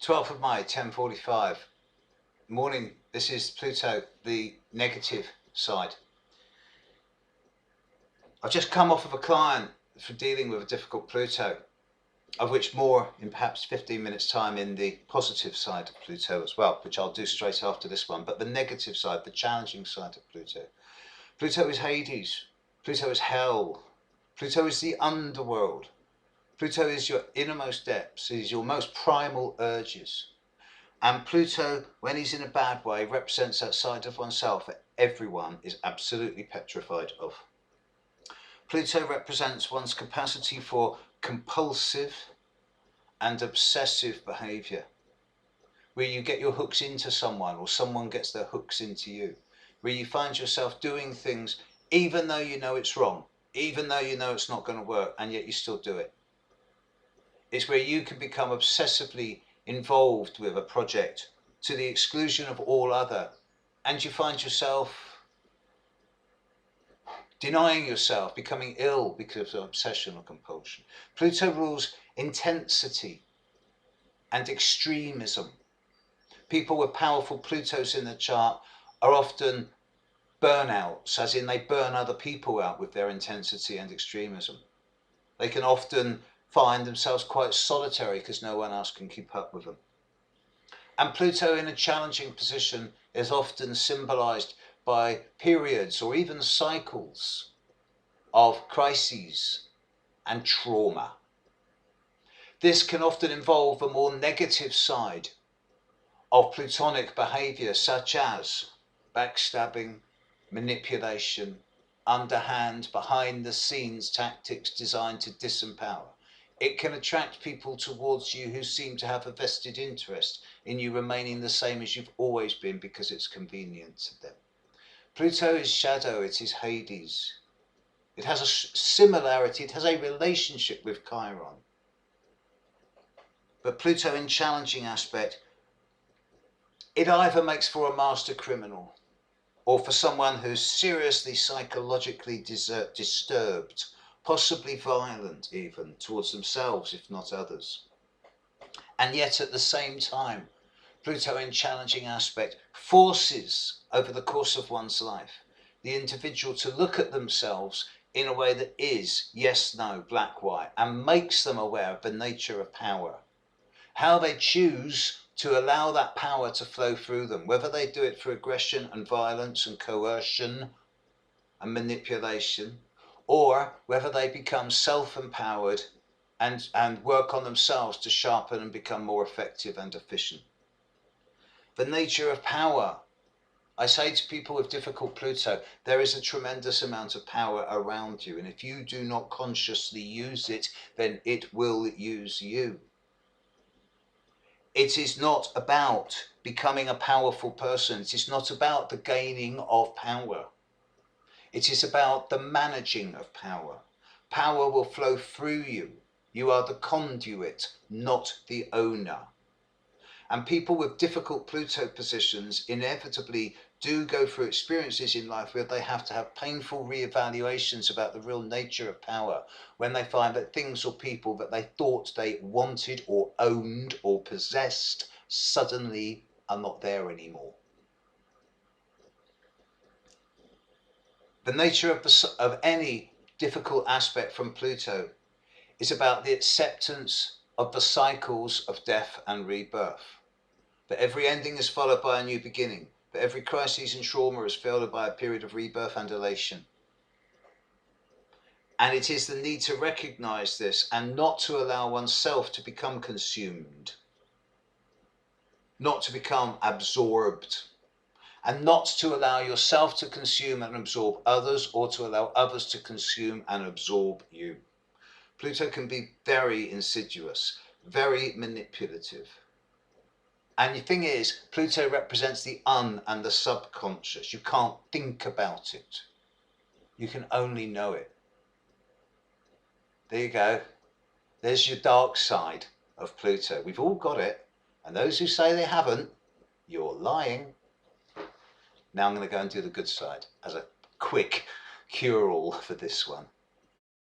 12th of May, 10:45. Morning, this is Pluto, the negative side. I've just come off of a client for dealing with a difficult Pluto, of which more in perhaps 15 minutes time in the positive side of Pluto as well, which I'll do straight after this one. But the negative side, the challenging side of Pluto. Pluto is Hades. Pluto is hell. Pluto is the underworld. Pluto is your innermost depths, is your most primal urges. And Pluto, when he's in a bad way, represents that side of oneself that everyone is absolutely petrified of. Pluto represents one's capacity for compulsive and obsessive behaviour, where you get your hooks into someone or someone gets their hooks into you, where you find yourself doing things even though you know it's wrong, even though you know it's not going to work, and yet you still do it. It's where you can become obsessively involved with a project to the exclusion of all other, and you find yourself denying yourself, becoming ill because of obsession or compulsion. Pluto rules intensity and extremism. People with powerful Plutos in the chart are often burnouts, as in they burn other people out with their intensity and extremism. They can often find themselves quite solitary because no one else can keep up with them. And Pluto in a challenging position is often symbolized by periods or even cycles of crises and trauma. This can often involve a more negative side of Plutonic behavior, such as backstabbing, manipulation, underhand, behind the scenes tactics designed to disempower. It can attract people towards you who seem to have a vested interest in you remaining the same as you've always been because it's convenient to them. Pluto is shadow, it is Hades. It has a similarity, it has a relationship with Chiron. But Pluto in challenging aspect, it either makes for a master criminal or for someone who's seriously psychologically disturbed, possibly violent even, towards themselves if not others. And yet at the same time, Pluto in challenging aspect forces over the course of one's life the individual to look at themselves in a way that is yes, no, black, white, and makes them aware of the nature of power. How they choose to allow that power to flow through them, whether they do it through aggression and violence and coercion and manipulation, or whether they become self-empowered and work on themselves to sharpen and become more effective and efficient. The nature of power. I say to people with difficult Pluto, there is a tremendous amount of power around you, and if you do not consciously use it, then it will use you. It is not about becoming a powerful person. It is not about the gaining of power. It is about the managing of power. Power will flow through you. You are the conduit, not the owner. And people with difficult Pluto positions inevitably do go through experiences in life where they have to have painful re-evaluations about the real nature of power, when they find that things or people that they thought they wanted or owned or possessed suddenly are not there anymore. The nature of any difficult aspect from Pluto is about the acceptance of the cycles of death and rebirth. That every ending is followed by a new beginning. That every crisis and trauma is followed by a period of rebirth and elation. And it is the need to recognize this and not to allow oneself to become consumed, not to become absorbed, and not to allow yourself to consume and absorb others, or to allow others to consume and absorb you. Pluto can be very insidious, very manipulative. And the thing is, Pluto represents the and the subconscious. You can't think about it. You can only know it. There you go. There's your dark side of Pluto. We've all got it. And those who say they haven't, you're lying. Now I'm going to go and do the good side as a quick cure-all for this one.